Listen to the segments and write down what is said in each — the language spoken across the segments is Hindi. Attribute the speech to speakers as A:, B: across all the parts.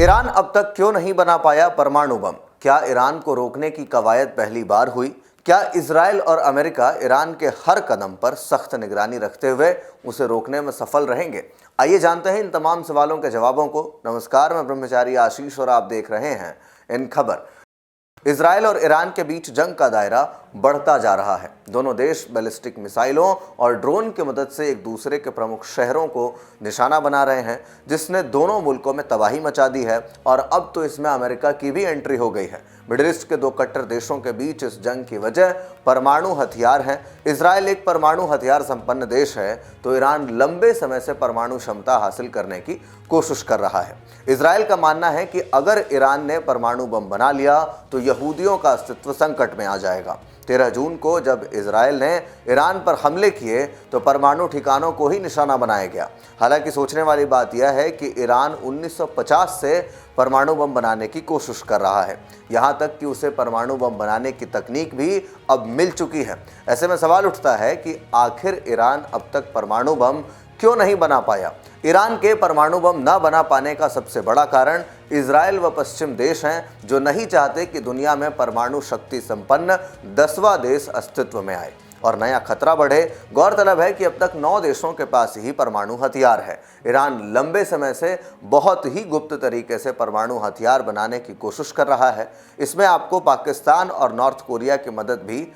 A: ईरान अब तक क्यों नहीं बना पाया परमाणु बम? क्या ईरान को रोकने की कवायद पहली बार हुई? क्या इजराइल और अमेरिका ईरान के हर कदम पर सख्त निगरानी रखते हुए उसे रोकने में सफल रहेंगे? आइए जानते हैं इन तमाम सवालों के जवाबों को। नमस्कार, मैं ब्रह्मचारी आशीष और आप देख रहे हैं इन खबर। इजराइल और ईरान के बीच जंग का दायरा बढ़ता जा रहा है। दोनों देश बैलिस्टिक मिसाइलों और ड्रोन की मदद से एक दूसरे के प्रमुख शहरों को निशाना बना रहे हैं, जिसने दोनों मुल्कों में तबाही मचा दी है। और अब तो इसमें अमेरिका की भी एंट्री हो गई है। मिडिल ईस्ट के दो कट्टर देशों के बीच इस जंग की वजह परमाणु हथियार हैं। इजराइल एक परमाणु हथियार संपन्न देश है, तो ईरान लंबे समय से परमाणु क्षमता हासिल करने की कोशिश कर रहा है। इजराइल का मानना है कि अगर ईरान ने परमाणु बम बना लिया तो यहूदियों का अस्तित्व संकट में आ जाएगा। 13 जून को जब इजराइल ने ईरान पर हमले किए तो परमाणु ठिकानों को ही निशाना बनाया गया। हालांकि सोचने वाली बात यह है कि ईरान 1950 से परमाणु बम बनाने की कोशिश कर रहा है, यहाँ तक कि उसे परमाणु बम बनाने की तकनीक भी अब मिल चुकी है। ऐसे में सवाल उठता है कि आखिर ईरान अब तक परमाणु बम क्यों नहीं बना पाया? ईरान के परमाणु बम न बना पाने का सबसे बड़ा कारण इजराइल व पश्चिम देश हैं, जो नहीं चाहते कि दुनिया में परमाणु शक्ति संपन्न 10वां देश अस्तित्व में आए और नया खतरा बढ़े। गौरतलब है कि अब तक 9 देशों के पास ही परमाणु हथियार है। ईरान लंबे समय से बहुत ही गुप्त तरीके से परमाणु हथियार बनाने की कोशिश कर रहा है। इसमें आपको पाकिस्तान और नॉर्थ कोरिया की मदद भी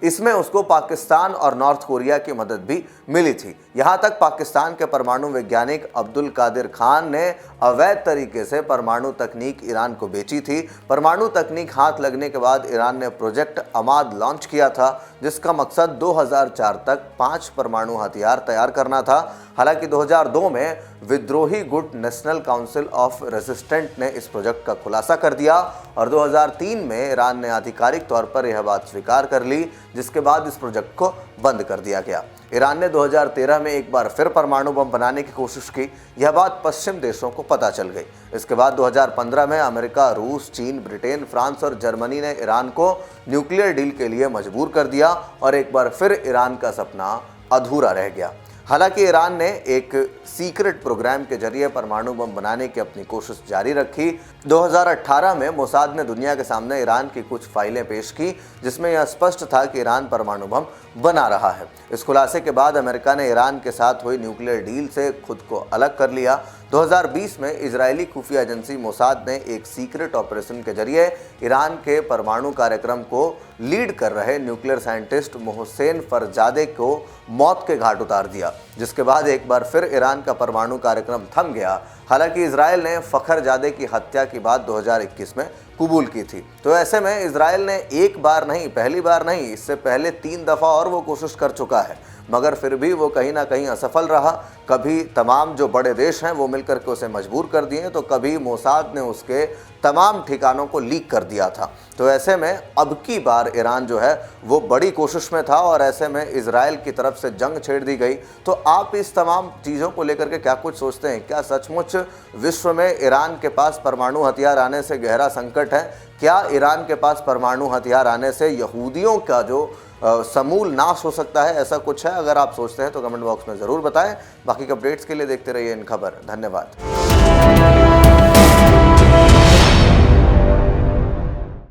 A: उसको पाकिस्तान और नॉर्थ कोरिया की मदद भी मिली थी। यहाँ तक पाकिस्तान के परमाणु वैज्ञानिक अब्दुल कादिर खान ने अवैध तरीके से परमाणु तकनीक ईरान को बेची थी। परमाणु तकनीक हाथ लगने के बाद ईरान ने प्रोजेक्ट अमाद लॉन्च किया था, जिसका मकसद 2004 तक 5 परमाणु हथियार तैयार करना था। हालांकि 2002 में विद्रोही गुट नेशनल काउंसिल ऑफ रेजिस्टेंट ने इस प्रोजेक्ट का खुलासा कर दिया और 2003 में ईरान ने आधिकारिक तौर पर यह बात स्वीकार कर ली, जिसके बाद इस प्रोजेक्ट को बंद कर दिया गया। ईरान ने 2013 में एक बार फिर परमाणु बम बनाने की कोशिश की। यह बात पश्चिम देशों को पता चल गई। इसके बाद 2015 में अमेरिका, रूस, चीन, ब्रिटेन, फ्रांस और जर्मनी ने ईरान को न्यूक्लियर डील के लिए मजबूर कर दिया और एक बार फिर ईरान का सपना अधूरा रह गया। हालांकि ईरान ने एक सीक्रेट प्रोग्राम के जरिए परमाणु बम बनाने की अपनी कोशिश जारी रखी। 2018 में मोसाद ने दुनिया के सामने ईरान की कुछ फाइलें पेश की, जिसमें यह स्पष्ट था कि ईरान परमाणु बम बना रहा है। इस खुलासे के बाद अमेरिका ने ईरान के साथ हुई न्यूक्लियर डील से खुद को अलग कर लिया। 2020 में इजरायली खुफिया एजेंसी मोसाद ने एक सीक्रेट ऑपरेशन के जरिए ईरान के परमाणु कार्यक्रम को लीड कर रहे न्यूक्लियर साइंटिस्ट मोहसेन फरजादे को मौत के घाट उतार दिया, जिसके बाद एक बार फिर ईरान का परमाणु कार्यक्रम थम गया। हालांकि इजराइल ने फखरजादे की हत्या की बात 2021 में कबूल की थी। तो ऐसे में इजराइल ने एक बार नहीं, पहली बार नहीं, इससे पहले 3 दफ़ा और वो कोशिश कर चुका है, मगर फिर भी वो कहीं ना कहीं असफल रहा। कभी तमाम जो बड़े देश हैं वो मिलकर के उसे मजबूर कर दिए, तो कभी मोसाद ने उसके तमाम ठिकानों को लीक कर दिया था। तो ऐसे में अब की बार ईरान जो है वो बड़ी कोशिश में था और ऐसे में इजराइल की तरफ से जंग छेड़ दी गई। तो आप इस तमाम चीज़ों को लेकर के क्या कुछ सोचते हैं? क्या सचमुच विश्व में ईरान के पास परमाणु हथियार आने से गहरा संकट है? क्या ईरान के पास परमाणु हथियार आने से यहूदियों का जो समूल नाश हो सकता है? ऐसा कुछ है? अगर आप सोचते हैं तो कमेंट बॉक्स में ज़रूर बताएं। बाकी के अपडेट्स के लिए देखते रहिए इन खबर। धन्यवाद।